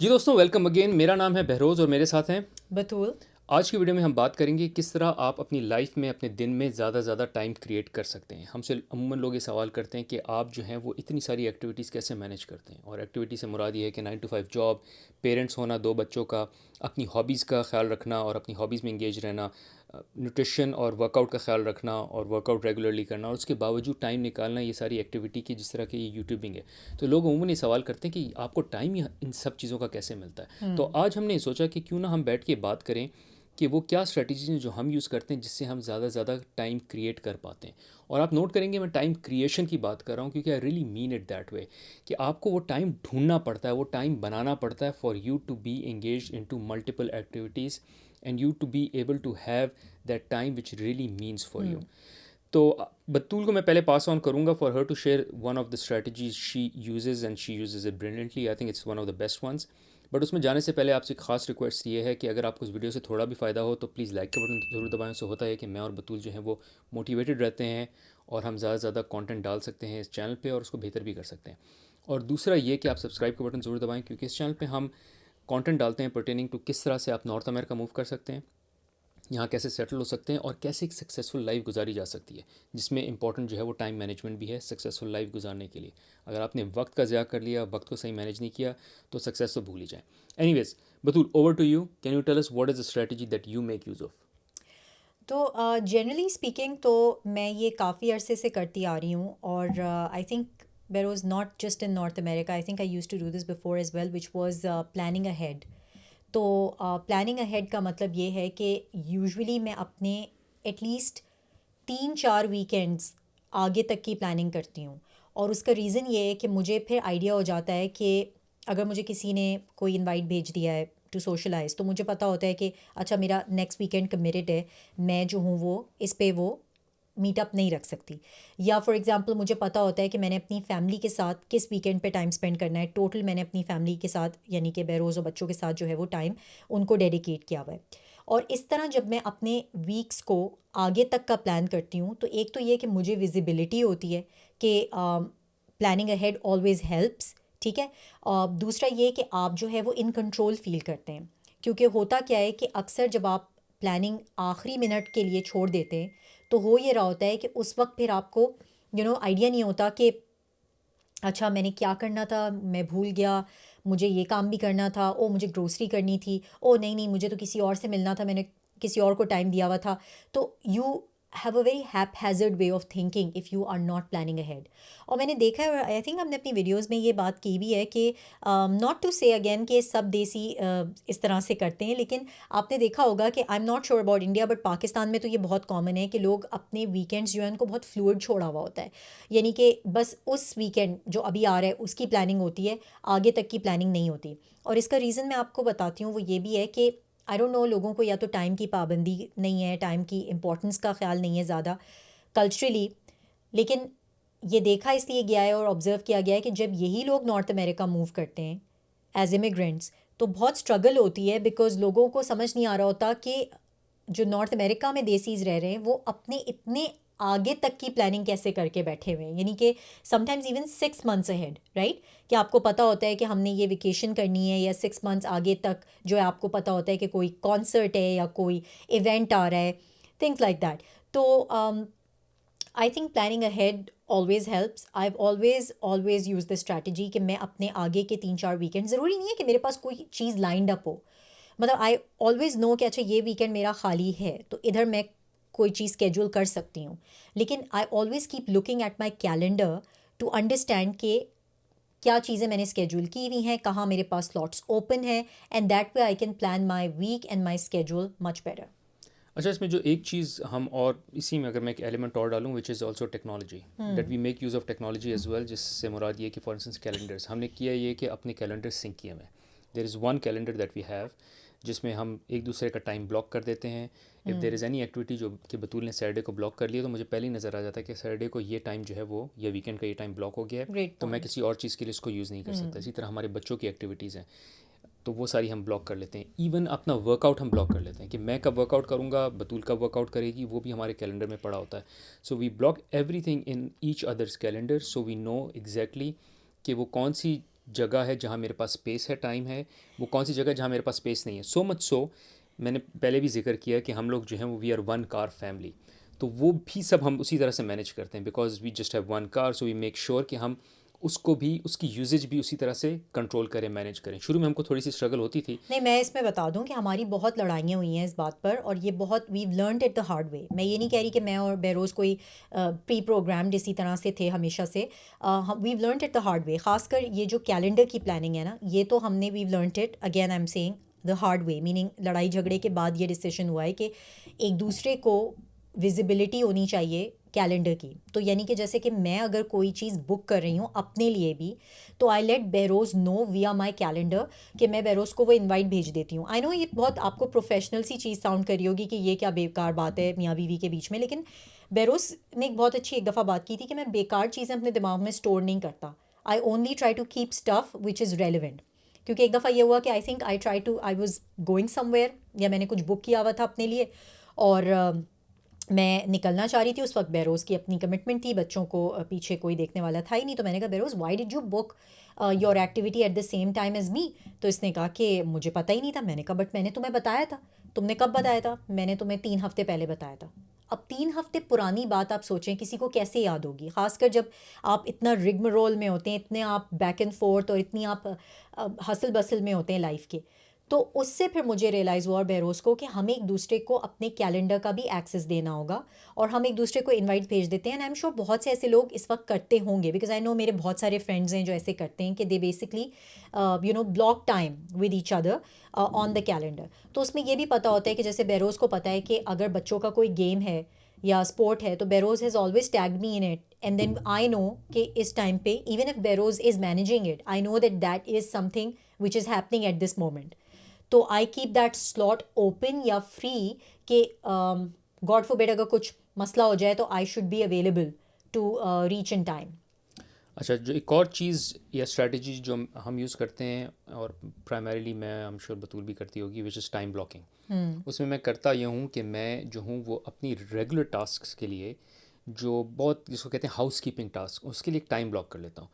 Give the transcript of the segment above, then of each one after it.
जी दोस्तों, welcome again. मेरा नाम है बहरोज़ और मेरे साथ हैं बतूल। आज की वीडियो में हम बात करेंगे किस तरह आप अपनी लाइफ में अपने दिन में ज़्यादा से ज़्यादा टाइम क्रिएट कर सकते हैं। हमसे अमूमन लोग ये सवाल करते हैं कि आप जो हैं वो इतनी सारी एक्टिविटीज़ कैसे मैनेज करते हैं। और एक्टिविटी से मुराद ये है कि 9 to 5 जॉब, पेरेंट्स होना, 2 बच्चों का, अपनी हॉबीज़ का ख्याल रखना और अपनी हॉबीज़ में इंगेज रहना, न्यूट्रिशन और वर्कआउट का ख्याल रखना और वर्कआउट रेगुलरली करना और उसके बावजूद टाइम निकालना, ये सारी एक्टिविटी की जिस तरह की ये यूट्यूबिंग है। तो लोग अमूमन ये सवाल करते हैं कि आपको टाइम इन सब चीज़ों का कैसे मिलता है। तो आज हमने सोचा कि क्यों ना हम बैठ के बात करें कि वो क्या स्ट्रेटजीज हैं जो हम यूज़ करते हैं जिससे हम ज़्यादा से ज़्यादा टाइम क्रिएट कर पाते हैं। और आप नोट करेंगे मैं टाइम क्रिएशन की बात कर रहा हूँ क्योंकि I really mean it that way कि आपको वो टाइम ढूंढना पड़ता है, वो टाइम बनाना पड़ता है for you to be engage in to multiple activities and you to be able to have that time which really means for you. तो बतूल को मैं पहले पास ऑन करूँगा for her to share one of the strategies she uses and she uses it brilliantly. I think it's one of the best ones. But उसमें जाने से पहले आपसे खास रिक्वेस्ट ये है कि अगर आपको इस वीडियो से थोड़ा भी फ़ायदा हो तो प्लीज़ लाइक का बटन ज़रूर दबाएं। उससे होता है कि मैं और बतूल जो है वो मोटिवेटेड रहते हैं और हम ज़्यादा से ज़्यादा कंटेंट डाल सकते हैं इस चैनल पे और उसको बेहतर भी कर सकते हैं। और दूसरा ये कि आप सब्सक्राइब का बटन ज़रूर दबाएं क्योंकि इस चैनल पे हम कंटेंट डालते हैं पर्टेनिंग टू किस तरह से आप नॉर्थ अमेरिका मूव कर सकते हैं, यहाँ कैसे सेटल हो सकते हैं और कैसे एक सक्सेसफुल लाइफ गुजारी जा सकती है, जिसमें इंपॉर्टेंट जो है वो टाइम मैनेजमेंट भी है सक्सेसफुल लाइफ गुजारने के लिए। अगर आपने वक्त का ज़्यादा कर लिया, वक्त को सही मैनेज नहीं किया तो सक्सेस तो भूल ही जाए। Anyways Batool, over to you. Can you tell us what is the strategy that you make use of? तो जनरली स्पीकिंग तो मैं ये काफ़ी अरसे से करती आ रही हूँ और I think there was not just in North America, I think I used to do this before as well, which was planning ahead. तो प्लानिंग अहेड का मतलब ये है कि यूजुअली मैं अपने एटलीस्ट 3-4 वीकेंड्स आगे तक की प्लानिंग करती हूँ। और उसका रीज़न ये है कि मुझे फिर आइडिया हो जाता है कि अगर मुझे किसी ने कोई इनवाइट भेज दिया है टू सोशलाइज़, तो मुझे पता होता है कि अच्छा मेरा नेक्स्ट वीकेंड कमिटेड है, मैं जो हूँ वो इस पे वो मीटअप नहीं रख सकती। या फॉर एग्ज़ाम्पल मुझे पता होता है कि मैंने अपनी फैमिली के साथ किस वीकेंड पे टाइम स्पेंड करना है, टोटल मैंने अपनी फैमिली के साथ यानी कि बहरोज़ और बच्चों के साथ जो है वो टाइम उनको डेडिकेट किया हुआ है। और इस तरह जब मैं अपने वीक्स को आगे तक का प्लान करती हूँ तो एक तो ये कि मुझे विजिबिलिटी होती है कि प्लानिंग अहेड ऑलवेज़ हेल्प्स, ठीक है। दूसरा ये कि आप जो है वो इन कंट्रोल फील करते हैं, क्योंकि होता क्या है कि अक्सर जब आप प्लानिंग आखिरी मिनट के लिए छोड़ देते हैं तो हो ये रहा होता है कि उस वक्त फिर आपको आइडिया नहीं होता कि अच्छा मैंने क्या करना था, मैं भूल गया, मुझे ये काम भी करना था, ओ मुझे ग्रोसरी करनी थी, ओ नहीं नहीं मुझे तो किसी और से मिलना था, मैंने किसी और को टाइम दिया हुआ था। तो you have a very haphazard way of thinking if you are not planning ahead. और मैंने देखा है और आई थिंक हमने अपनी वीडियोज़ में ये बात की भी है कि नॉट टू से अगेन कि सब देसी इस तरह से करते हैं, लेकिन आपने देखा होगा कि I am not sure about India but Pakistan में तो ये बहुत कॉमन है कि लोग अपने वीकेंड्स जो है उनको बहुत फ्लूइड छोड़ा हुआ होता है। यानी कि बस उस वीकेंड जो अभी आ रहा है उसकी प्लानिंग होती है, आगे तक की प्लानिंग नहीं होती। और इसका रीज़न मैं आपको बताती हूँ, वो ये भी है कि आई डोंट नो, लोगों को या तो टाइम की पाबंदी नहीं है, टाइम की इम्पोर्टेंस का ख्याल नहीं है ज़्यादा कल्चरली। लेकिन ये देखा इसलिए गया है और ऑब्ज़र्व किया गया है कि जब यही लोग नॉर्थ अमेरिका मूव करते हैं एज इमिग्रेंट्स तो बहुत स्ट्रगल होती है, बिकॉज़ लोगों को समझ नहीं आ रहा होता कि जो नॉर्थ अमेरिका में देसीज रह रहे हैं वो अपने इतने आगे तक की प्लानिंग कैसे करके बैठे हुए हैं, यानी कि sometimes even 6 months ahead, right. कि आपको पता होता है कि हमने ये वेकेशन करनी है, या 6 मंथ्स आगे तक जो है आपको पता होता है कि कोई कॉन्सर्ट है या कोई इवेंट आ रहा है, थिंग्स लाइक दैट। तो I think planning ahead always helps. I always use the strategy कि मैं अपने आगे के 3-4 वीकेंड, ज़रूरी नहीं है कि मेरे पास कोई चीज़ लाइंड अप हो, मतलब आई ऑलवेज नो कि अच्छा ये वीकेंड मेरा खाली है तो इधर मैं कोई चीज़ स्केड्यूल कर सकती हूँ। लेकिन I always keep looking at my calendar to understand कि क्या चीज़ें मैंने स्केड्यूल की हुई हैं, कहाँ मेरे पास स्लॉट्स ओपन है, and that way I can plan my week and my schedule much better. अच्छा, इसमें जो एक चीज़ हम और इसी में अगर मैं एक एलिमेंट और डालूँ which is also technology, that we make use of technology as well, जिससे मुराद ये कि फॉर इंस्टेंस कैलेंडर्स हमने किया ये कि अपने कैलेंडर सिंक किए हुए। There is one calendar that we have जिसमें हम एक दूसरे का टाइम ब्लॉक कर देते हैं। If there is any activity जो कि बतूल ने सैटरडे को ब्लॉक कर लिया तो मुझे पहले ही नज़र आ जाता है कि सैटरडे को ये टाइम जो है वो, या वीकेंड का ये टाइम ब्लॉक हो गया है, ग्रेट तो मैं पॉइंट। किसी और चीज़ के लिए इसको यूज़ नहीं कर सकता। इसी तरह हमारे बच्चों की एक्टिविटीज़ हैं तो वो सारी हम ब्लॉक कर लेते हैं। इवन अपना वर्कआउट हम ब्लॉक कर लेते हैं कि मैं कब वर्कआउट करूँगा, बतूल कब वर्कआउट करेगी, वो भी हमारे कैलेंडर में पड़ा होता है। So we block everything in each other's calendar, so we know exactly कि वो कौन सी जगह है जहाँ मेरे पास स्पेस है, टाइम है, वो कौन सी जगह है जहाँ मेरे पास स्पेस नहीं है। सो मच सो मैंने पहले भी जिक्र किया कि हम लोग जो हैं वो we are one car family, तो वो भी सब हम उसी तरह से मैनेज करते हैं, because we just have one car, so we make sure कि हम उसको भी, उसकी यूजेज भी उसी तरह से कंट्रोल करें, मैनेज करें। शुरू में हमको थोड़ी सी स्ट्रगल होती थी। नहीं, मैं इसमें बता दूं कि हमारी बहुत लड़ाइयाँ हुई हैं इस बात पर, और ये बहुत we learned it the hard way. मैं ये नहीं कह रही कि मैं और बेरोज़ कोई प्री प्रोग्राम्ड इसी तरह से थे हमेशा से। We learned it the hard way. खासकर ये जो कैलेंडर की प्लानिंग है ना, ये तो हमने we learned it again, I am saying the hard way, meaning लड़ाई झगड़े के बाद ये डिसीजन हुआ है कि एक दूसरे को विजिबिलिटी होनी चाहिए कैलेंडर की। तो यानी कि जैसे कि मैं अगर कोई चीज़ बुक कर रही हूँ अपने लिए भी, तो आई लेट बेरोज़ नो विया माई कैलेंडर कि मैं बेरोज़ को वो इनवाइट भेज देती हूँ। आई नो ये बहुत आपको प्रोफेशनल सी चीज़ साउंड कर रही होगी कि ये क्या बेकार बात है मियाँ बीवी के बीच में, लेकिन बेरोज़ ने एक बहुत अच्छी एक दफ़ा बात की थी कि मैं बेकार चीज़ें अपने दिमाग में स्टोर नहीं करता। I only try to keep stuff which is relevant. क्योंकि एक दफ़ा ये हुआ कि I think I was going somewhere, या मैंने कुछ बुक किया हुआ था अपने लिए, और मैं निकलना चाह रही थी। उस वक्त बेरोज़ की अपनी कमिटमेंट थी, बच्चों को पीछे कोई देखने वाला था ही नहीं। तो मैंने कहा Beroz, why did you book your activity at the same time as me? तो इसने कहा कि मुझे पता ही नहीं था। मैंने कहा बट मैंने तुम्हें बताया था। तुमने कब बताया था? मैंने तुम्हें 3 हफ्ते पहले बताया था। अब 3 हफ्ते पुरानी बात आप सोचें किसी को कैसे याद होगी, खासकर जब आप इतना रिग्म रोल में होते हैं, इतने आप बैक एंड फोर्थ और इतनी आप हसल बसल में होते हैं लाइफ के। तो उससे फिर मुझे रियलाइज़ हुआ और बेरोज़ को कि हमें एक दूसरे को अपने कैलेंडर का भी एक्सेस देना होगा, और हम एक दूसरे को इनवाइट भेज देते हैं। एंड आई एम श्योर बहुत से ऐसे लोग इस वक्त करते होंगे, बिकॉज आई नो मेरे बहुत सारे फ्रेंड्स हैं जो ऐसे करते हैं कि they basically block time with each other on the calendar. तो उसमें ये भी पता होता है कि जैसे बेरोज़ को पता है कि अगर बच्चों का कोई गेम है या स्पोर्ट है, तो Beroz has always tagged me in it, and then I know कि इस टाइम पे even if Beroz is managing it, I know that that is something which is happening at this moment. तो I keep that slot open या free कि God forbid अगर कुछ मसला हो जाए तो I should be available to reach in time. अच्छा, जो एक और चीज़ या स्ट्रैटेजी जो हम यूज़ करते हैं, और प्राइमरीली मैं आई एम श्योर बतूल भी करती होगी, विच इज़ टाइम ब्लॉकिंग। उसमें मैं करता ये हूँ कि मैं जो हूँ वो अपनी रेगुलर टास्क्स के लिए, जो बहुत जिसको कहते हैं हाउस कीपिंग टास्क, उसके लिए एक टाइम ब्लॉक कर लेता हूँ।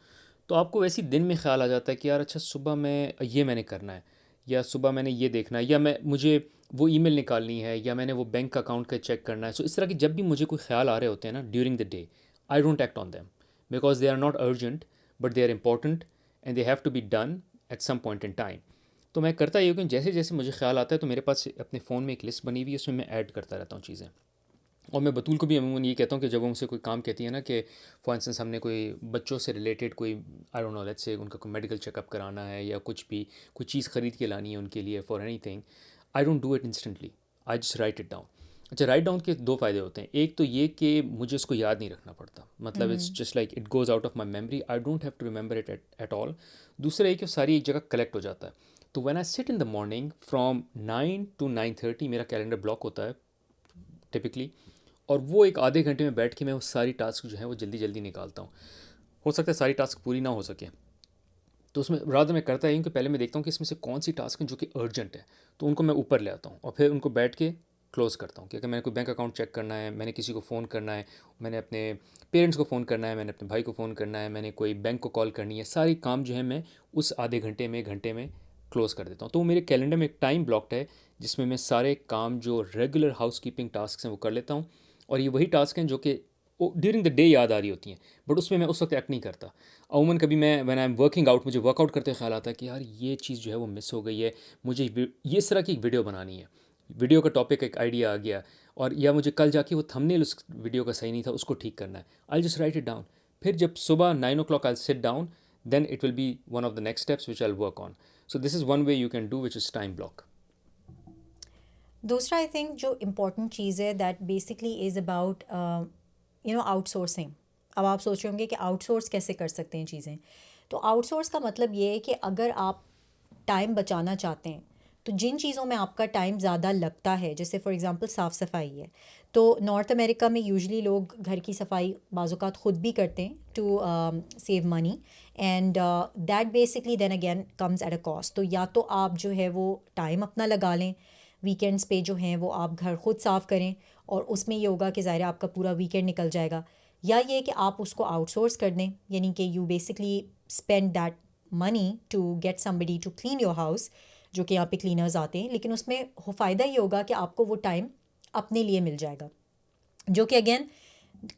तो आपको वैसे ही दिन में ख्याल आ जाता है कि यार अच्छा सुबह में ये मैंने करना है, या सुबह मैंने ये देखना है, या मैं मुझे वो ईमेल निकालनी है, या मैंने वो बैंक अकाउंट का चेक करना है। सो इस तरह के जब भी मुझे कोई ख्याल आ रहे होते हैं ना during the day, I don't act on them because they are not urgent but they are important and they have to be done at some point in time. तो मैं करता ये हूँ कि जैसे जैसे मुझे ख्याल आता है तो मेरे पास अपने फ़ोन में एक लिस्ट बनी हुई है, उसमें मैं ऐड करता रहता हूँ चीज़ें। और मैं बतूल को भी अमूमन ये कहता हूँ कि जब वो मुझसे कोई काम कहती है ना, कि फॉर इंस्टेंस हमने कोई बच्चों से रिलेटेड कोई I don't know let's say उनका कोई मेडिकल चेकअप कराना है, या कुछ भी कोई चीज़ ख़रीद के लानी है उनके लिए for anything, I don't do it instantly, I just write it down. अच्छा, राइट डाउन के दो फ़ायदे होते हैं। एक तो ये कि मुझे उसको याद नहीं रखना पड़ता, मतलब it's just like it goes out of my memory, I don't have to remember it at all. दूसरा ये कि सारी एक जगह कलेक्ट हो जाता है। तो when I sit in the morning from 9 to 9:30 मेरा कैलेंडर ब्लॉक होता है टिपिकली, और वो एक आधे घंटे में बैठ के मैं वो सारी टास्क जो है वो जल्दी जल्दी निकालता हूँ। हो सकता है सारी टास्क पूरी ना हो सके, तो उसमें रात में करता हूँ कि पहले मैं देखता हूँ कि इसमें से कौन सी टास्क है जो कि अर्जेंट है, तो उनको मैं ऊपर ले आता हूँ और फिर उनको बैठ के क्लोज़ करता हूँ। कि अगर मैंने कोई बैंक अकाउंट चेक करना है, मैंने किसी को फ़ोन करना है, मैंने अपने पेरेंट्स को फ़ोन करना है, मैंने अपने भाई को फ़ोन करना है, मैंने कोई बैंक को कॉल करनी है, सारी काम जो है मैं उस आधे घंटे में घंटे में क्लोज़ कर देता हूँ। तो मेरे कैलेंडर में एक टाइम ब्लॉक्ड है जिसमें मैं सारे काम जो रेगुलर हाउस कीपिंग टास्क हैं वो कर लेता हूँ। और ये वही टास्क हैं जो कि ड्यूरिंग द डे याद आ रही होती हैं, बट उसमें मैं उस वक्त एक्ट नहीं करता। अमूमन कभी मैं when I am working out, मुझे वर्कआउट करते ख्याल आता है कि यार ये चीज़ जो है वो मिस हो गई है, मुझे ये इस तरह की एक वीडियो बनानी है, वीडियो का टॉपिक एक आइडिया आ गया, और या मुझे कल जाके वो थंबनेल उस वीडियो का सही नहीं था, उसको ठीक करना है, I just write it down. फिर जब सुबह 9 o'clock I sit down, then it will be one of the next steps which I work on. So this is one way you can do which is time block. दूसरा I think जो important चीज़ है that basically is about outsourcing. अब आप सोच रहे होंगे कि आउटसोर्स कैसे कर सकते हैं चीज़ें। तो आउटसोर्स का मतलब ये है कि अगर आप टाइम बचाना चाहते हैं, तो जिन चीज़ों में आपका टाइम ज़्यादा लगता है, जैसे फॉर एग्जांपल साफ़ सफाई है, तो नॉर्थ अमेरिका में यूजुअली लोग घर की सफाई बाज़ात ख़ुद भी करते हैं to save money, and that basically then again comes at a cost. तो या तो आप जो है वो टाइम अपना लगा लें, वीकेंड्स पे जो हैं वो आप घर खुद साफ़ करें, और उसमें ये होगा कि ज़ाहिर है आपका पूरा वीकेंड निकल जाएगा। या ये कि आप उसको आउटसोर्स कर दें, यानी कि you basically spend that money to get somebody to clean your house, जो कि यहाँ पे क्लीनर्स आते हैं, लेकिन उसमें फ़ायदा ये होगा कि आपको वो टाइम अपने लिए मिल जाएगा, जो कि again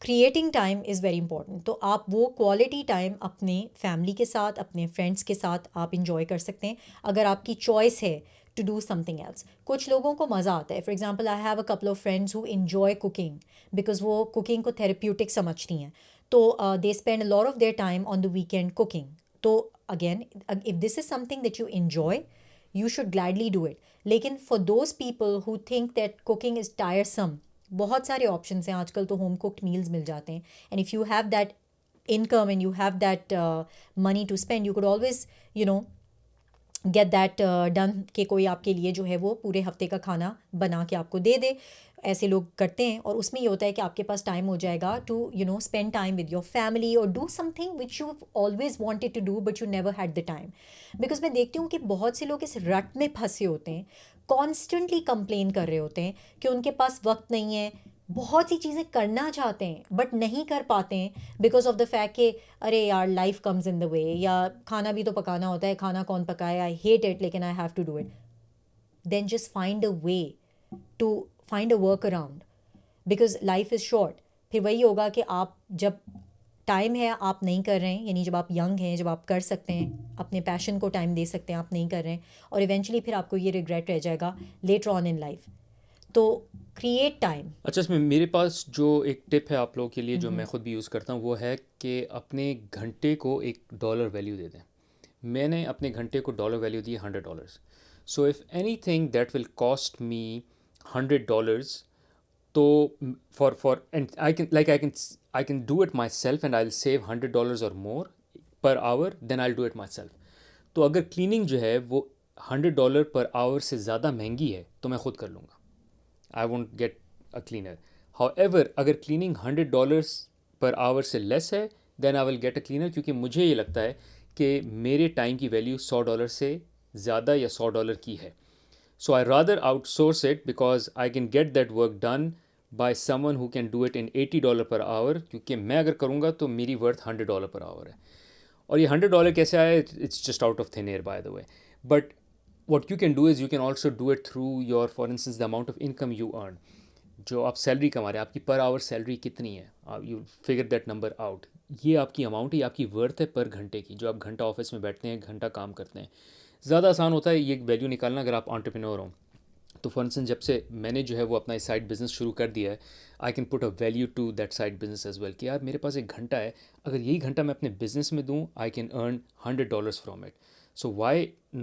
creating time is very important. तो आप वो क्वालिटी टाइम अपने फैमिली के साथ, अपने फ्रेंड्स के साथ आप इंजॉय कर सकते हैं अगर आपकी चॉइस है टू डू समथिंग एल्स। कुछ लोगों को मज़ा आता है, for example I have a couple of friends who enjoy cooking because वो कुकिंग को थेरेप्यूटिक समझती हैं, तो they spend a lot of their time on the weekend cooking. तो again if this is something that you enjoy, you should gladly do it. लेकिन for those people who think that cooking is tiresome, बहुत सारे options हैं आजकल, तो home cooked meals मिल जाते हैं, and if you have that income and you have that money to spend, you could always you know get that done कि कोई आपके लिए जो है वो पूरे हफ्ते का खाना बना के आपको दे दे। ऐसे लोग करते हैं, और उसमें ये होता है कि आपके पास टाइम हो जाएगा to spend time with your family और do something which you always wanted to do but you never had the time. Because मैं देखती हूँ कि बहुत से लोग इस रट में फंसे होते हैं, कॉन्स्टेंटली कंप्लेन कर रहे होते हैं कि उनके पास वक्त नहीं है, बहुत सी चीज़ें करना चाहते हैं बट नहीं कर पाते हैं बिकॉज ऑफ द फैक्ट कि अरे यार life comes in the way, या खाना भी तो पकाना होता है, खाना कौन पकाए, आई हेट इट लेकिन I have to do it. Then just find a way to find a work around, because life is short. फिर वही होगा कि आप जब टाइम है आप नहीं कर रहे हैं, यानी जब आप यंग हैं, जब आप कर सकते हैं, अपने पैशन को टाइम दे सकते हैं, आप नहीं कर रहे हैं, और इवेंचुअली फिर आपको ये रिग्रेट रह जाएगा लेटर ऑन इन लाइफ। तो क्रिएट टाइम। अच्छा, इसमें मेरे पास जो एक टिप है आप लोगों के लिए जो मैं ख़ुद भी यूज़ करता हूँ, वो है कि अपने घंटे को एक डॉलर वैल्यू दे दें। मैंने अपने घंटे को डॉलर वैल्यू दी $100। So if anything that will cost me $100, तो for and I can do it myself and I will save $100 और more per hour, then I will do it myself. तो अगर cleaning जो है वो $100 per hour से ज़्यादा महंगी है तो मैं ख़ुद कर लूँगा, I won't get a cleaner. However, अगर cleaning $100 पर आवर से लेस है, then I will get a cleaner, क्योंकि मुझे ये लगता है कि मेरे टाइम की वैल्यू $100 से ज़्यादा या $100 की है. So I rather outsource it because I can get that work done by someone who can do it in $80 per hour, क्योंकि मैं अगर करूँगा तो मेरी वर्थ $100 पर आवर है. और ये $100 कैसे आया? It's just out of thin air, by the way. But what you can do is you can also do it through your, for instance, the amount of income you earn. जो आप salary कमा रहे हैं, आपकी per hour salary कितनी है, you figure that number out. ये आपकी अमाउंट है, आपकी वर्थ है पर घंटे की, जो आप घंटा ऑफिस में बैठते हैं, घंटा काम करते हैं। ज़्यादा आसान होता है ये वैल्यू निकालना अगर आप एंटरप्रेन्योर हों। तो फॉर इंस्टेंस जब से मैंने जो है वो अपना साइड बिज़नेस शुरू कर दिया है, I can put a value to that side business as well, कि यार मेरे पास एक घंटा है, अगर यही घंटा मैं अपने बिज़नेस में दूँ, I can earn $100 from it. So why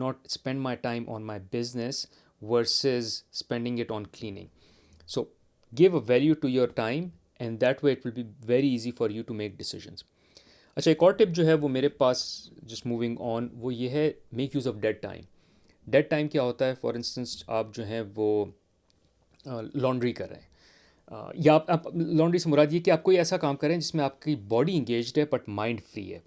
not spend my time on my business versus spending it on cleaning? So give a value to your time, and that way it will be very easy for you to make decisions. अच्छा, एक और tip जो है वो मेरे पास, just moving on, वो ये है, make use of dead time. Dead time क्या होता है? फॉर इंस्टेंस आप जो है वो लॉन्ड्री कर रहे हैं, या आप लॉन्ड्री से मुराद ये कि आप कोई ऐसा काम करें जिसमें आपकी बॉडी इंगेज्ड है बट माइंड फ्री है,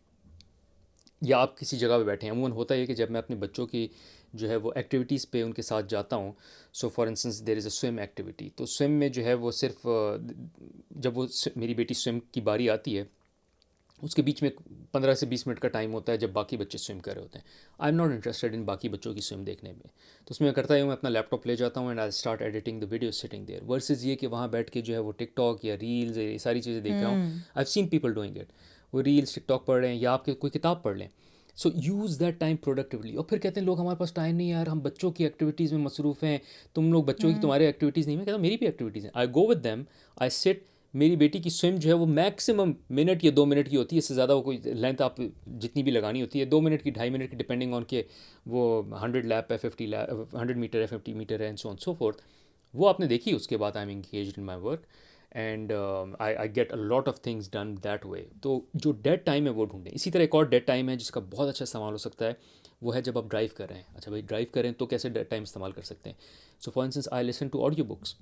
या आप किसी जगह पे बैठे हैं। अमूमन होता है कि जब मैं अपने बच्चों की जो है वो एक्टिविटीज़ पे उनके साथ जाता हूँ, so for instance there is a swim activity, तो स्विम में जो है वो सिर्फ जब वो मेरी बेटी स्विम की बारी आती है, उसके बीच में 15 से 20 मिनट का टाइम होता है जब बाकी बच्चे स्विम कर रहे होते हैं। I am not interested in बाकी बच्चों की स्विम देखने में, तो उसमें मैं करता हूँ, मैं अपना लैपटॉप ले जाता हूँ and I start editing the video sitting there, versus ये कि वहाँ बैठ के जो है वो टिकटॉक या रील्स, ये सारी चीज़ें देख रहा हूँ। I have seen people doing it, वो रील्स टिकटॉक पढ़ रहे हैं या आपके कोई किताब पढ़ लें। So use that time productively. और फिर कहते हैं लोग हमारे पास टाइम नहीं है यार, हम बच्चों की एक्टिविटीज़ में मसरूफ़ हैं, तुम लोग बच्चों की, तुम्हारे एक्टिविटीज़ नहीं। मैं कहता हूँ मेरी भी एक्टिविटीज़ हैं, I go with them, I sit. मेरी बेटी की स्विम जो है वो मैक्सिमम मिनट या 2 मिनट की होती है, इससे ज़्यादा वो कोई लेंथ आप जितनी भी लगानी होती है, 2 मिनट की, 2.5 मिनट की, डिपेंडिंग ऑन के वो 100 लैप है, 50 लैप, 100 मीटर है, 50 मीटर है, and so on so fourth. वो आपने देखी, उसके बाद I am engaged in my work and I get a lot of things done that way. तो जो डेड टाइम है वो ढूंढें। इसी तरह एक और डेड टाइम है जिसका बहुत अच्छा इस्तेमाल हो सकता है, वो है जब आप ड्राइव कर रहे हैं। अच्छा भाई, ड्राइव करें तो कैसे डेड टाइम इस्तेमाल कर सकते हैं? So for instance I listen to audio books.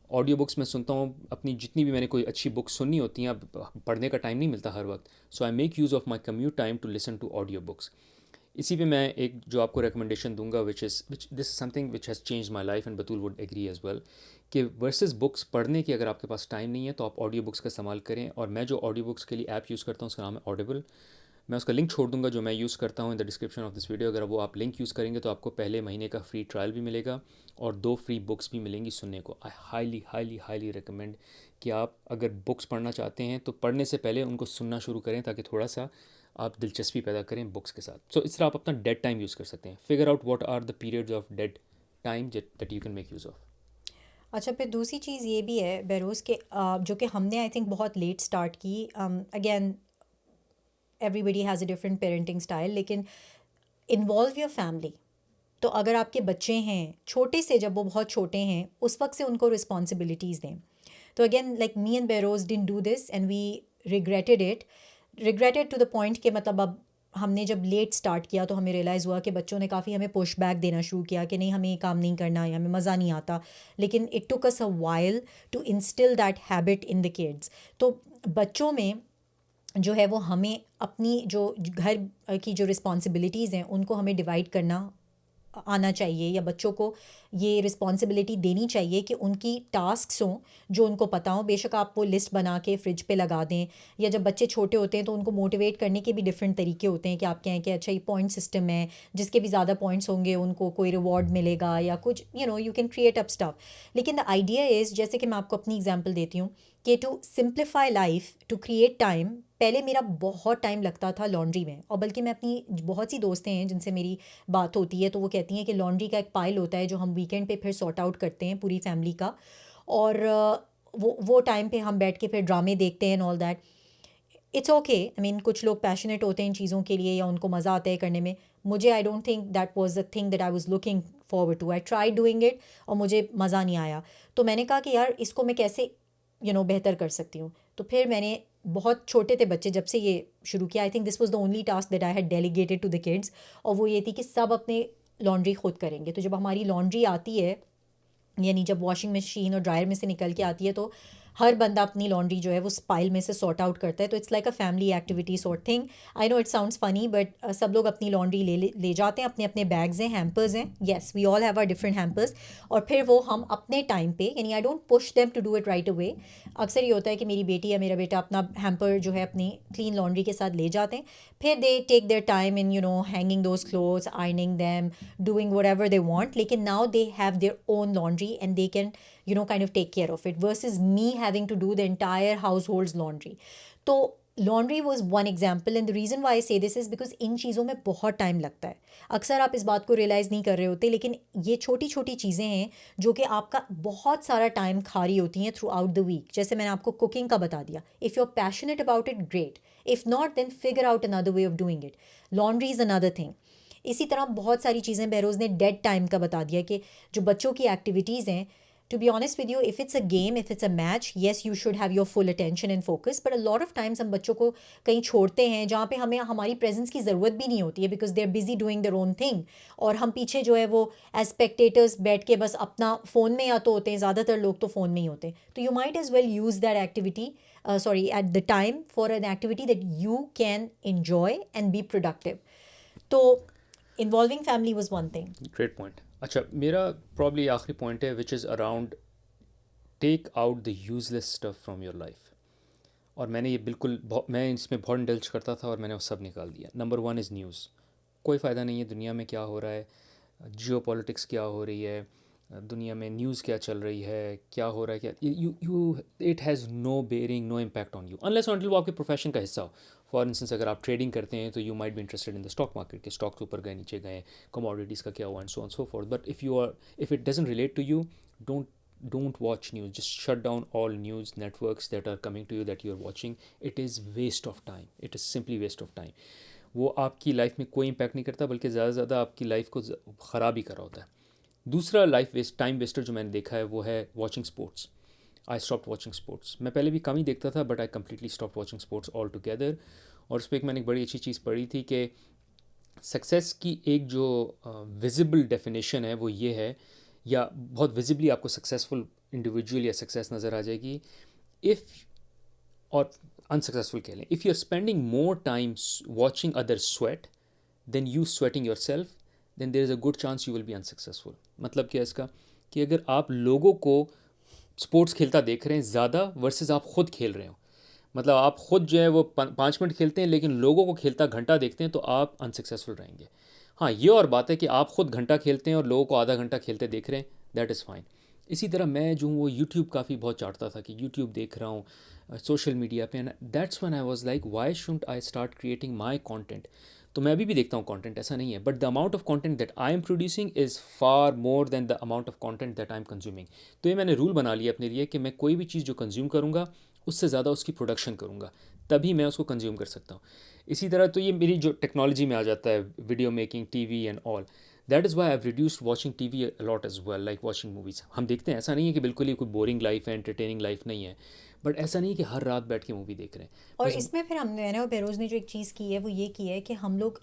Audio books मैं सुनता हूँ, अपनी जितनी भी मैंने कोई अच्छी बुक सुननी होती हैं, अब पढ़ने का टाइम नहीं मिलता हर वक्त, so I make use of my commute time to listen to audio books. इसी पे मैं एक जो आपको रिकमेंडेशन दूंगा, which this is something which has change my life, and Batool would agree as well, कि वर्सेस बुक्स पढ़ने की अगर आपके पास टाइम नहीं है तो आप ऑडियो बुक्स का इस्तेमाल करें। और मैं जो ऑडियो बुक्स के लिए ऐप यूज़ करता हूँ उसका नाम है ऑडिबल। मैं उसका लिंक छोड़ दूंगा जो मैं यूज़ करता हूँ in the description of this video. अगर वो आप लिंक यूज़ करेंगे तो आपको पहले महीने का फ्री ट्रायल भी मिलेगा और 2 फ्री बुक्स भी मिलेंगी सुनने को। I highly highly highly recommend कि आप अगर बुक्स पढ़ना चाहते हैं तो पढ़ने से पहले उनको सुनना शुरू करें, ताकि थोड़ा सा आप दिलचस्पी पैदा करें बुक्स के साथ। सो इस तरह आप अपना डेड टाइम यूज़ कर सकते हैं। Figure out what are the periods of dead time that you can make use of. अच्छा, फिर दूसरी चीज़ ये भी है बेरोज़ के जो कि हमने आई थिंक बहुत लेट स्टार्ट की। Again everybody has a different parenting style, लेकिन इन्वॉल्व योर फैमिली। तो अगर आपके बच्चे हैं छोटे से, जब वो बहुत छोटे हैं उस वक्त से उनको रिस्पॉन्सिबिलिटीज़ दें। तो again like me and Behroz didn't do this and we regretted to the point कि मतलब अब हमने जब लेट स्टार्ट किया तो हमें रियलाइज़ हुआ कि बच्चों ने काफ़ी हमें पुश बैक देना शुरू किया कि नहीं, हमें ये काम नहीं करना या हमें मज़ा नहीं आता। लेकिन it took us a while to instil that habit in the kids. तो बच्चों में जो है वो हमें अपनी जो घर की जो रिस्पॉन्सिबिलिटीज़ हैं उनको हमें डिवाइड करना आना चाहिए, या बच्चों को ये रिस्पॉन्सिबिलिटी देनी चाहिए कि उनकी टास्क्स हों जो उनको पता हों। बेशक आप वो लिस्ट बना के फ्रिज पे लगा दें, या जब बच्चे छोटे होते हैं तो उनको मोटिवेट करने के भी डिफरेंट तरीके होते हैं कि आप कहें कि अच्छा ये पॉइंट सिस्टम है, जिसके भी ज़्यादा पॉइंट्स होंगे उनको कोई रिवॉर्ड मिलेगा या कुछ, you can create up stuff. लेकिन द आइडिया इज़, जैसे कि मैं आपको अपनी एग्जांपल देती हूँ, कि to simplify life, to create time. पहले मेरा बहुत टाइम लगता था लॉन्ड्री में, और बल्कि मैं अपनी बहुत सी दोस्तें हैं जिनसे मेरी बात होती है तो वो कहती हैं कि लॉन्ड्री का एक पाइल होता है जो हम वीकेंड पे फिर सॉर्ट आउट करते हैं पूरी फैमिली का। और वो टाइम पे हम बैठ के फिर ड्रामे देखते हैं and all that. It's okay, I mean कुछ लोग पैशनेट होते हैं इन चीज़ों के लिए या उनको मज़ा आता है करने में। मुझे I don't think that was the thing that I was looking forward to. I try doing it और मुझे मज़ा नहीं आया। तो मैंने कहा कि यार इसको मैं कैसे बेहतर कर सकती हूँ। तो फिर मैंने, बहुत छोटे थे बच्चे जब से ये शुरू किया, I think this was the only task that I had delegated to the kids, और वो ये थी कि सब अपने लॉन्ड्री खुद करेंगे। तो जब हमारी लॉन्ड्री आती है, यानी जब वॉशिंग मशीन और ड्रायर में से निकल के आती है, तो हर बंदा अपनी लॉन्ड्री जो है वो स्पाइल में से सॉर्ट आउट करता है। तो it's like a family activity sort thing. I know it sounds funny, but सब लोग अपनी लॉन्ड्री ले जाते हैं, अपने अपने बैग्स हैं, हैम्पर्स हैं। Yes, we all have our different hampers. और फिर वो हम अपने टाइम पे, यानी I don't push them to do it right away. अक्सर ये होता है कि मेरी बेटी या मेरा बेटा अपना हैम्पर जो है अपनी क्लीन लॉन्ड्री के साथ ले जाते हैं। फिर they take their time in hanging those clothes, ironing them, doing whatever they want. लेकिन now they have their own laundry and they can kind of take care of it, versus me having to do the entire household's laundry. तो laundry was one example, and the reason why से this is because in चीज़ों में बहुत time लगता है। अक्सर आप इस बात को रियलाइज़ नहीं कर रहे होते, लेकिन ये छोटी छोटी चीज़ें हैं जो कि आपका बहुत सारा टाइम खा रही होती हैं थ्रू आउट द वीक। जैसे मैंने आपको कुकिंग का बता दिया, if you are passionate about it, great. If not, then figure out another way of doing it. Laundry is another thing. इसी तरह बहुत सारी चीज़ें बहरोज़ ने डेड टाइम का बता दिया कि जो बच्चों की एक्टिविटीज़ हैं, to be honest with you, if it's a game, if it's a match, yes, you should have your full attention and focus, but a lot of times हम बच्चों को कहीं छोड़ते हैं जहाँ पे हमें हमारी presence की ज़रूरत भी नहीं होती है, because they're busy doing their own thing, और हम पीछे जो है वो as spectators बैठ के बस अपना फ़ोन में या तो होते हैं, ज़्यादातर लोग तो फ़ोन में ही होते हैं। तो you might as well use that activity, at the time, for an activity that you can enjoy and be productive. तो involving family was one thing. Great point. अच्छा, मेरा प्रॉब्ली आखिरी पॉइंट है which is around take out the useless stuff from your life. और मैंने ये मैं इसमें बहुत इंडल्ज करता था और मैंने वो सब निकाल दिया। Number 1 is news. कोई फ़ायदा नहीं है दुनिया में क्या हो रहा है, जियो पॉलिटिक्स क्या हो रही है, दुनिया में न्यूज़ क्या चल रही है, क्या हो रहा है, क्या you it has no bearing, no impact on you, unless until वो आपके प्रोफेशन का हिस्सा हो। फॉर इंस्टेंस अगर आप ट्रेडिंग करते हैं तो you might be interested in the stock market के स्टॉक्स ऊपर गए नीचे गए, कमोडिटीज़ का क्या हुआ, and so on so forth. But if it doesn't relate to you, don't watch news. Just shut down all news networks that are coming to you that you're watching. It is waste of time. It is simply waste of time. वो आपकी life में कोई impact नहीं करता, बल्कि ज़्यादा से ज़्यादा आपकी लाइफ को ख़राब ही कर रहा होता है। दूसरा टाइम वेस्टर जो मैंने देखा है वो है watching sports. I stop watching sports. मैं पहले भी कम ही देखता था, but I completely stop watching sports all together. और उस पर एक मैंने एक बड़ी अच्छी चीज़ पढ़ी थी कि सक्सेस की एक जो विजिबल डेफिनेशन है वो ये है, या बहुत विजिबली आपको सक्सेसफुल इंडिविजुअल या सक्सेस नज़र आ जाएगी, इफ़, और अनसक्सेसफुल कह लें, if you are spending more time watching other sweat than you sweating yourself, then there is a good chance you will be unsuccessful. मतलब क्या है इसका, कि अगर आप लोगों को स्पोर्ट्स खेलता देख रहे हैं ज़्यादा वर्सेस आप खुद खेल रहे हो, मतलब आप खुद जो है वो 5 मिनट खेलते हैं लेकिन लोगों को खेलता घंटा देखते हैं तो आप अनसक्सेसफुल रहेंगे। हाँ, ये और बात है कि आप खुद घंटा खेलते हैं और लोगों को आधा घंटा खेलते देख रहे हैं, दैट इज़ फाइन। इसी तरह मैं जो हूँ वो यूट्यूब काफ़ी बहुत चाटता था कि यूट्यूब देख रहा हूँ सोशल मीडिया पे, and that's when I was like why shouldn't I start creating my content. तो मैं अभी भी देखता हूँ कंटेंट, ऐसा नहीं है, but the amount of content that I am producing is far more than the amount of content that I am consuming. तो ये मैंने रूल बना लिया अपने लिए कि मैं कोई भी चीज़ जो कंज्यूम करूँगा उससे ज़्यादा उसकी प्रोडक्शन करूँगा, तभी मैं उसको कंज्यूम कर सकता हूँ। इसी तरह तो ये मेरी जो टेक्नोलॉजी में आ जाता है, video making, TV and all, that is why I reduced watching TV a lot as well, like watching movies. हम देखते हैं, ऐसा नहीं है कि बिल्कुल ही कोई बोरिंग लाइफ है, एंटरटेनिंग लाइफ नहीं है, बट ऐसा नहीं है कि हर रात बैठ के मूवी देख रहे हैं और बस। इसमें फिर मैंने और बेरोज़ ने जो एक चीज़ की है वो ये की है कि हम लोग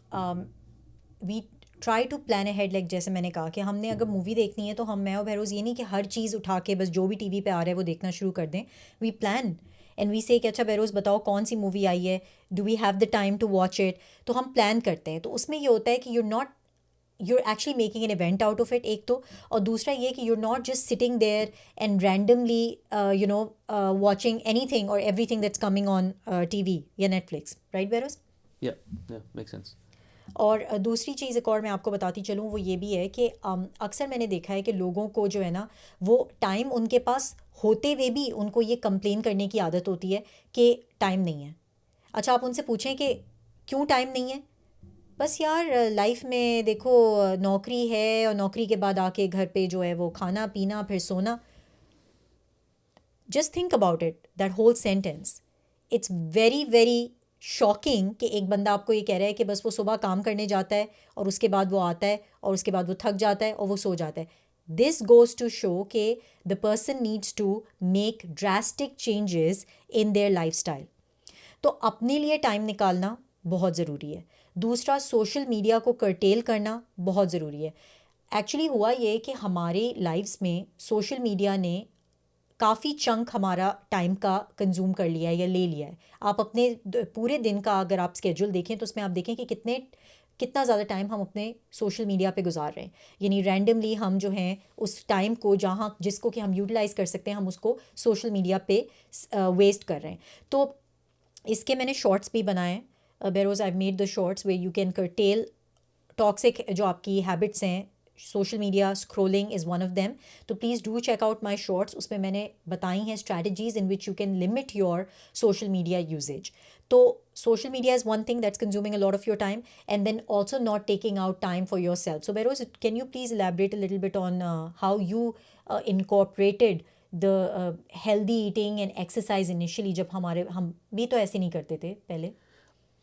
we try to plan ahead, like जैसे मैंने कहा कि हमने अगर मूवी देखनी है तो हम, मैं और बहरोज़, ये नहीं कि हर चीज़ उठा के बस जो भी टीवी पे आ रहा है वो देखना शुरू कर दें। वी प्लान एंड वी से कि अच्छा बहरोज़ बताओ कौन सी मूवी आई है, do we have the time to watch it. तो हम प्लान करते हैं, तो उसमें ये होता है कि you're actually making an event out of it, एक तो, और दूसरा ये कि you're not just sitting there and randomly watching anything or everything that's coming on TV या Netflix, right Beros? या मेक सेंस। और दूसरी चीज़ एक और मैं आपको बताती चलूँ, वो ये भी है कि अक्सर मैंने देखा है कि लोगों को जो है ना, वो टाइम उनके पास होते हुए भी उनको ये कंप्लेन करने की आदत होती है कि टाइम नहीं है। अच्छा, आप उनसे पूछें कि क्यों टाइम नहीं है? बस यार, लाइफ में देखो, नौकरी है और नौकरी के बाद आके घर पे जो है वो खाना पीना फिर सोना। Just think about it, that whole sentence, it's very very shocking कि एक बंदा आपको ये कह रहा है कि बस वो सुबह काम करने जाता है और उसके बाद वो आता है और उसके बाद वो थक जाता है और वो सो जाता है। This goes to show that the person needs to make drastic changes in their lifestyle. तो अपने लिए टाइम निकालना बहुत ज़रूरी है। दूसरा, सोशल मीडिया को कर्टेल करना बहुत ज़रूरी है। एक्चुअली हुआ ये कि हमारे लाइफ्स में सोशल मीडिया ने काफ़ी चंक हमारा टाइम का कंज्यूम कर लिया है या ले लिया है। आप अपने पूरे दिन का अगर आप स्केड्यूल देखें तो उसमें आप देखें कि कितना ज़्यादा टाइम हम अपने सोशल मीडिया पे गुजार रहे हैं। यानी रैंडमली हम जो हैं उस टाइम को जहाँ जिसको कि हम यूटिलाइज़ कर सकते हैं, हम उसको सोशल मीडिया पे वेस्ट कर रहे हैं। तो इसके मैंने शॉर्ट्स भी बनाए हैं। Beroz I made the shorts way you can curtail toxic जो आपकी हैबिट्स हैं। Social media scrolling is one of them. तो please do check out my shorts, उसमें मैंने बताई हैं strategies in which you can limit your social media usage. तो social media is one thing that's consuming a lot of your time, and then also not taking out time for yourself. So Beroz, can you please elaborate a little bit on how you incorporated the healthy eating and exercise initially, जब हम भी तो ऐसे नहीं करते थे पहले।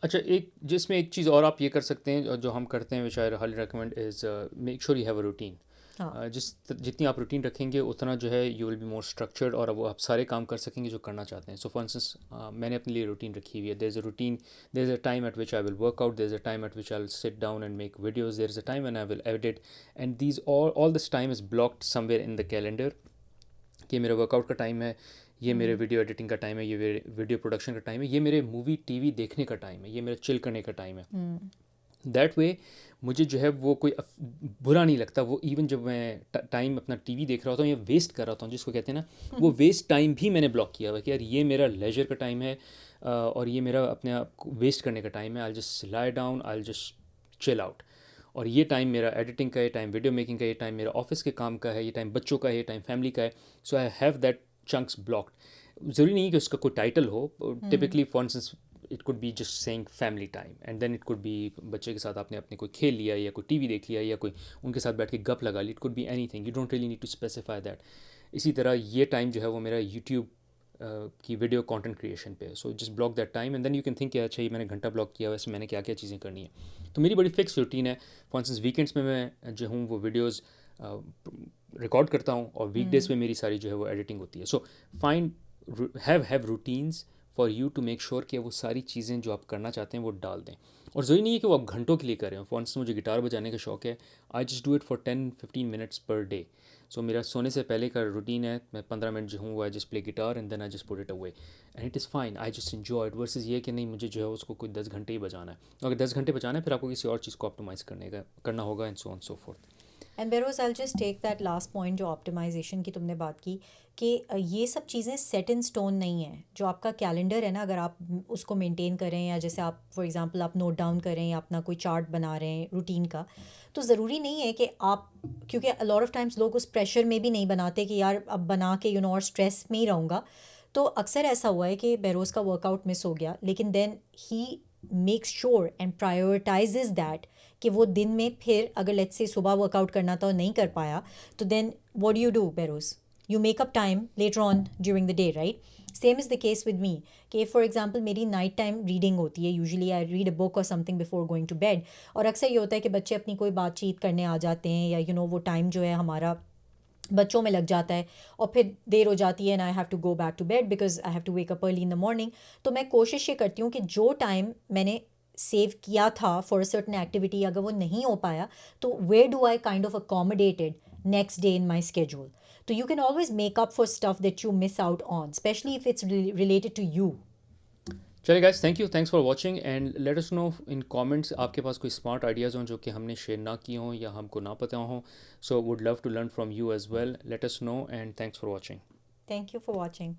अच्छा, एक जिसमें एक चीज़ और आप ये कर सकते हैं जो हम करते हैं, which I highly recommend, is make sure you have a routine. हाँ, जितनी आप रूटीन रखेंगे उतना जो है you will be more structured, और वो आप सारे काम कर सकेंगे जो करना चाहते हैं। सो फॉर इंस्टेंस मैंने अपने लिए रूटीन रखी हुई है। There is a routine, there is a time at which I will work out, there is a time at which I will sit down and make videos, there is a time when I will edit, and these all this time is blocked somewhere in the calendar. कि मेरे workout का time है, ये मेरे video editing का time है, ये मेरे वीडियो प्रोडक्शन का टाइम है, ये मेरे मूवी टीवी देखने का टाइम है, ये मेरा चिल करने का टाइम है। दैट वे मुझे जो है वो कोई बुरा नहीं लगता। वो इवन जब मैं टाइम अपना टीवी देख रहा होता हूँ या वेस्ट कर रहा होता हूँ, जिसको कहते हैं ना, वो वेस्ट टाइम भी मैंने ब्लॉक किया हुआ है कि यार ये मेरा लेजर का टाइम है, और ये मेरा अपने आप को वेस्ट करने का टाइम है। I just lie down, I just chill out. और ये टाइम मेरा एडिटिंग का, ये टाइम वीडियो मेकिंग का, ये टाइम मेरा ऑफिस के काम का है, ये टाइम बच्चों का है, ये टाइम फैमिली का है। So I have that chunks blocked. ज़रूरी नहीं कि उसका कोई टाइटल हो। Typically for instance it could be just saying family time, and then it could be बच्चे के साथ आपने अपने कोई खेल लिया या कोई टीवी देख लिया या कोई उनके साथ बैठ के गप लगा ली। It could be anything, you don't really need to specify that. इसी तरह ये टाइम जो है वो मेरा यूट्यूब की वीडियो कंटेंट क्रिएशन पे है। So just block that time and then you can think, अच्छा ये मैंने घंटा ब्लॉक किया, वैसे मैंने क्या क्या चीज़ें करनी है। तो मेरी बड़ी फिक्स रूटीन है। फॉर इंस्टेंस वीकेंड्स में मैं जो हूँ वो वीडियोज़ रिकॉर्ड करता हूँ, और वीकडेज में मेरी सारी जो है वो एडिटिंग होती है। So find have routines for you to make sure कि वो सारी चीज़ें जो आप करना चाहते हैं वो डाल दें। और ज़रूरी नहीं है कि वो आप घंटों के लिए करें। फॉर इंस्टेंस मुझे गिटार बजाने का शौक है, I just do it for 10-15 minutes per day. So मेरा सोने से पहले का रूटीन है, मैं 15 मिनट जो हूँ वो I just play guitar and then I just put it away and it is fine, I just enjoy it. Versus ये कि नहीं मुझे जो है उसको कोई 10 घंटे ही बजाना है। अगर 10 घंटे बजाना है फिर आपको किसी और चीज़ को ऑप्टिमाइज़ करना होगा, and so on so forth. And because I just take that last point जो ऑप्टिमाइजेशन की तुमने बात की कि ये सब चीज़ें सेट इन स्टोन नहीं है। जो आपका कैलेंडर है ना, अगर आप उसको मेंटेन करें, या जैसे आप फॉर एग्जांपल आप नोट डाउन करें या अपना कोई चार्ट बना रहे हैं रूटीन का, तो ज़रूरी नहीं है कि आप, क्योंकि अ लॉट ऑफ टाइम्स लोग उस प्रेशर में भी नहीं बनाते कि यार अब बना के और स्ट्रेस में ही रहूँगा। तो अक्सर ऐसा हुआ है कि बेरोज़ का वर्कआउट मिस हो गया, लेकिन then he makes sure and prioritizes that कि वो दिन में फिर अगर लेट्स से सुबह वर्कआउट करना था और नहीं कर पाया, तो then what do you do Beroz? You make up time later on during the day, right? Same is the case with me कि फॉर एग्जाम्पल मेरी नाइट टाइम रीडिंग होती है, usually I read a book और something before going to bed. और अक्सर ये होता है कि बच्चे अपनी कोई बातचीत करने आ जाते हैं, या वो टाइम जो है हमारा बच्चों में लग जाता है, और फिर देर हो जाती है and I have to go back to bed because I have to wake up early in the morning. तो मैं कोशिश ये करती हूँ कि जो टाइम मैंने सेव किया था फॉर अ सर्टन एक्टिविटी, अगर वो नहीं हो पाया, तो where do I kind of accommodated next day in my schedule? तो you can always make up for stuff that you miss out on, specially if it's related to you. चलिए guys, thank you, thanks for watching and let us know in comments आपके पास कोई smart ideas हों जो कि हमने share ना किए हों या हमको ना पता हों। So would love to learn from you as well. Let us know and thanks for watching. Thank you for watching.